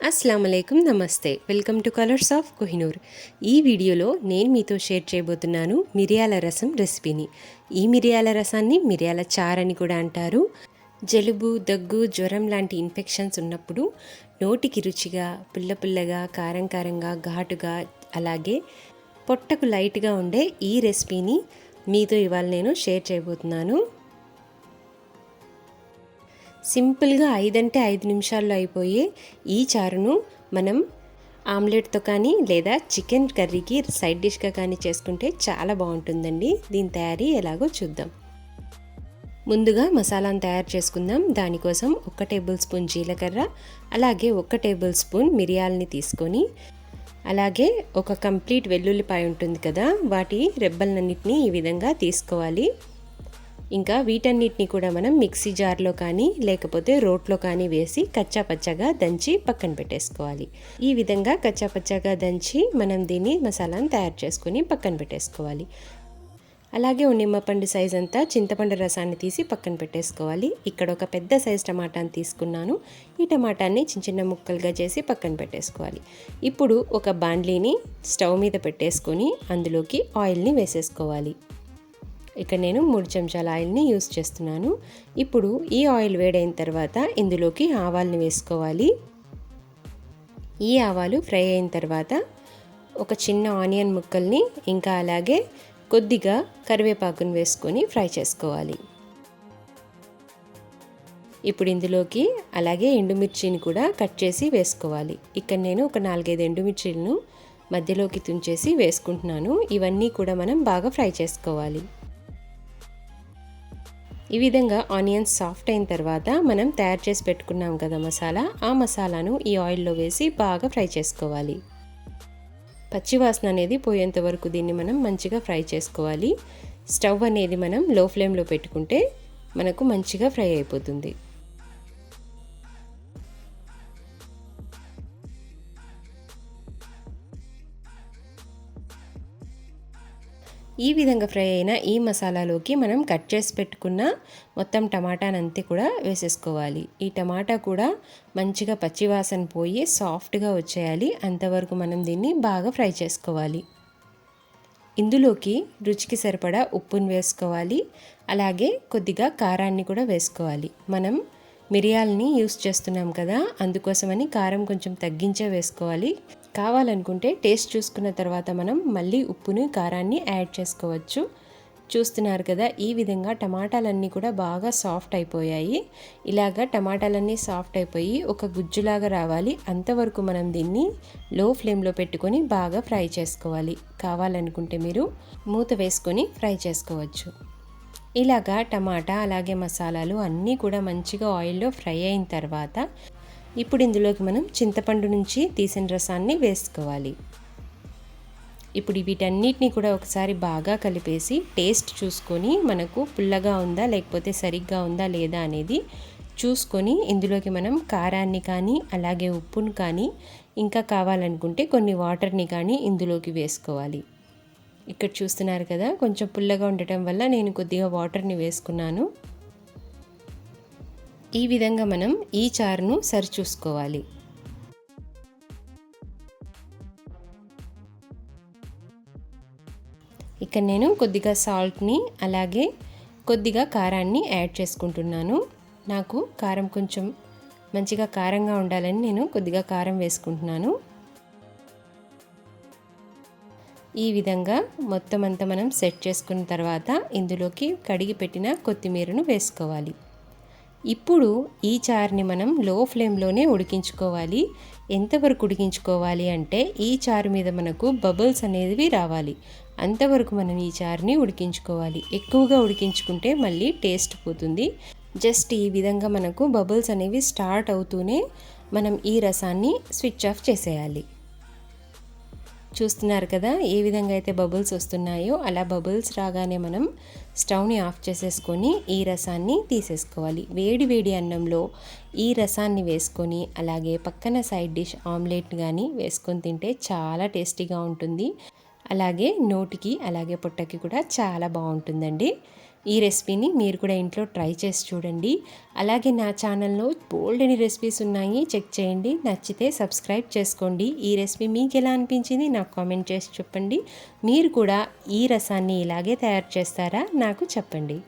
అస్సలాముఅలైకుం నమస్తే welcome to colours of Kohinoor. ఈ వీడియోలో నేను మీతో షేర్ చేయబోతున్నాను మిరియాల రసం రెసిపీని. ఈ మిరియాల రసాన్ని మిరియాల చారు అని కూడా అంటారు. జలుబు, దగ్గు, జ్వరం లాంటి ఇన్ఫెక్షన్స్ ఉన్నప్పుడు నోటికి రుచిగా, పుల్ల పుల్లగా, కారం కారంగా, ఘాటుగా, అలాగే పొట్టకు లైట్గా ఉండే ఈ రెసిపీని మీతో ఇవాళ నేను షేర్ చేయబోతున్నాను. సింపుల్గా 5 అంటే 5 నిమిషాల్లో అయిపోయే ఈ చారును మనం ఆమ్లెట్తో కానీ లేదా చికెన్ కర్రీకి సైడ్ డిష్గా కానీ చేసుకుంటే చాలా బాగుంటుందండి. దీని తయారీ ఎలాగో చూద్దాం. ముందుగా మసాలాను తయారు చేసుకుందాం. దానికోసం 1 టేబుల్ స్పూన్ జీలకర్ర, అలాగే 1 టేబుల్ స్పూన్ మిరియాలని తీసుకొని, అలాగే ఒక కంప్లీట్ వెల్లుల్లిపాయ ఉంటుంది కదా, వాటి రెబ్బలన్నిటిని ఈ విధంగా తీసుకోవాలి. ఇంకా వీటన్నిటిని కూడా మనం మిక్సీ జార్లో కానీ లేకపోతే రోట్లో కానీ వేసి కచ్చాపచ్చాగా దంచి పక్కన పెట్టేసుకోవాలి. ఈ విధంగా కచ్చాపచ్చాగా దంచి మనం దీన్ని మసాలాను తయారు చేసుకొని పక్కన పెట్టేసుకోవాలి. అలాగే నిమ్మపండు సైజ్ అంతా చింతపండు రసాన్ని తీసి పక్కన పెట్టేసుకోవాలి. ఇక్కడ ఒక పెద్ద సైజ్ టమాటాని తీసుకున్నాను. ఈ టమాటాన్ని చిన్న చిన్న ముక్కలుగా చేసి పక్కన పెట్టేసుకోవాలి. ఇప్పుడు ఒక బాండ్లీని స్టవ్ మీద పెట్టేసుకొని అందులోకి ఆయిల్ని వేసేసుకోవాలి. ఇక్కడ నేను 3 చెంచాల ఆయిల్ని యూస్ చేస్తున్నాను. ఇప్పుడు ఈ ఆయిల్ వేడైన తర్వాత ఇందులోకి ఆవాల్ని వేసుకోవాలి. ఈ ఆవాలు ఫ్రై అయిన తర్వాత ఒక చిన్న ఆనియన్ ముక్కల్ని, ఇంకా అలాగే కొద్దిగా కరివేపాకుని వేసుకొని ఫ్రై చేసుకోవాలి. ఇప్పుడు ఇందులోకి అలాగే ఎండుమిర్చిని కూడా కట్ చేసి వేసుకోవాలి. ఇక్కడ నేను ఒక 4-5 ఎండుమిర్చిలను మధ్యలోకి తుంచేసి వేసుకుంటున్నాను. ఇవన్నీ కూడా మనం బాగా ఫ్రై చేసుకోవాలి. ఈ విధంగా ఆనియన్స్ సాఫ్ట్ అయిన తర్వాత మనం తయారు చేసి పెట్టుకున్నాం కదా మసాలా, ఆ మసాలాను ఈ ఆయిల్లో వేసి బాగా ఫ్రై చేసుకోవాలి. పచ్చివాసన అనేది పోయేంత వరకు దీన్ని మనం మంచిగా ఫ్రై చేసుకోవాలి. స్టవ్ అనేది మనం లో ఫ్లేమ్లో పెట్టుకుంటే మనకు మంచిగా ఫ్రై అయిపోతుంది. ఈ విధంగా ఫ్రై అయిన ఈ మసాలాలోకి మనం కట్ చేసి పెట్టుకున్న మొత్తం టమాటానంతా కూడా వేసేసుకోవాలి. ఈ టమాటా కూడా మంచిగా పచ్చివాసన పోయి సాఫ్ట్గా వచ్చేయాలి. అంతవరకు మనం దీన్ని బాగా ఫ్రై చేసుకోవాలి. ఇందులోకి రుచికి సరిపడా ఉప్పుని వేసుకోవాలి. అలాగే కొద్దిగా కారాన్ని కూడా వేసుకోవాలి. మనం మిరియాలని యూస్ చేస్తున్నాం కదా, అందుకోసమని కారం కొంచెం తగ్గించే వేసుకోవాలి. కావాలనుకుంటే టేస్ట్ చూసుకున్న తర్వాత మనం మళ్ళీ ఉప్పుని, కారాన్ని యాడ్ చేసుకోవచ్చు. చూస్తున్నారు కదా, ఈ విధంగా టమాటాలన్నీ కూడా బాగా సాఫ్ట్ అయిపోయాయి. ఇలాగా టమాటాలన్నీ సాఫ్ట్ అయిపోయి ఒక గుజ్జులాగా రావాలి. అంతవరకు మనం దీన్ని లో ఫ్లేమ్లో పెట్టుకొని బాగా ఫ్రై చేసుకోవాలి. కావాలనుకుంటే మీరు మూత వేసుకొని ఫ్రై చేసుకోవచ్చు. ఇలాగా టమాటా అలాగే మసాలాలు అన్నీ కూడా మంచిగా ఆయిల్లో ఫ్రై అయిన తర్వాత ఇప్పుడు ఇందులోకి మనం చింతపండు నుంచి తీసిన రసాన్ని వేసుకోవాలి. ఇప్పుడు వీటన్నిటిని కూడా ఒకసారి బాగా కలిపేసి టేస్ట్ చూసుకొని మనకు పుల్లగా ఉందా లేకపోతే సరిగ్గా ఉందా లేదా అనేది చూసుకొని ఇందులోకి మనం కారాన్ని కానీ అలాగే ఉప్పును కానీ ఇంకా కావాలనుకుంటే కొన్ని వాటర్ని కానీ ఇందులోకి వేసుకోవాలి. ఇక్కడ చూస్తున్నారు కదా, కొంచెం పుల్లగా ఉండటం వల్ల నేను కొద్దిగా వాటర్ని వేసుకున్నాను. ఈ విధంగా మనం ఈ చారును సరిచూసుకోవాలి. ఇక్కడ నేను కొద్దిగా సాల్ట్ని అలాగే కొద్దిగా కారాన్ని యాడ్ చేసుకుంటున్నాను. నాకు కారం కొంచెం మంచిగా కారంగా ఉండాలని నేను కొద్దిగా కారం వేసుకుంటున్నాను. ఈ విధంగా మొత్తం అంతా మనం సెట్ చేసుకున్న తర్వాత ఇందులోకి కడిగి పెట్టిన కొత్తిమీరను వేసుకోవాలి. ఇప్పుడు ఈ చారుని మనం లో ఫ్లేమ్లోనే ఉడికించుకోవాలి. ఎంతవరకు ఉడికించుకోవాలి అంటే ఈ చారు మీద మనకు బబుల్స్ అనేవి రావాలి. అంతవరకు మనం ఈ చారుని ఉడికించుకోవాలి. ఎక్కువగా ఉడికించుకుంటే మళ్ళీ టేస్ట్ పోతుంది. జస్ట్ ఈ విధంగా మనకు బబుల్స్ అనేవి స్టార్ట్ అవుతూనే మనం ఈ రసాన్ని స్విచ్ ఆఫ్ చేసేయాలి. చూస్తున్నారు కదా, ఏ విధంగా అయితే బబుల్స్ వస్తున్నాయో అలా బబుల్స్ రాగానే మనం స్టవ్ని ఆఫ్ చేసేసుకొని ఈ రసాన్ని తీసేసుకోవాలి. వేడి వేడి అన్నంలో ఈ రసాన్ని వేసుకొని అలాగే పక్కన సైడ్ డిష్ ఆమ్లెట్ కానీ వేసుకొని తింటే చాలా టేస్టీగా ఉంటుంది. అలాగే నోటికి అలాగే పొట్టకి కూడా చాలా బాగుంటుందండి. ఈ రెసిపీని మీరు కూడా ఇంట్లో ట్రై చేసి చూడండి. అలాగే నా ఛానల్లో బోల్డెని రెసిపీస్ ఉన్నాయి, చెక్ చేయండి. నచ్చితే సబ్స్క్రైబ్ చేసుకోండి. ఈ రెసిపీ మీకు ఎలా అనిపించింది నాకు కామెంట్ చేసి చెప్పండి. మీరు కూడా ఈ రసాన్ని ఇలాగే తయారు చేస్తారా నాకు చెప్పండి.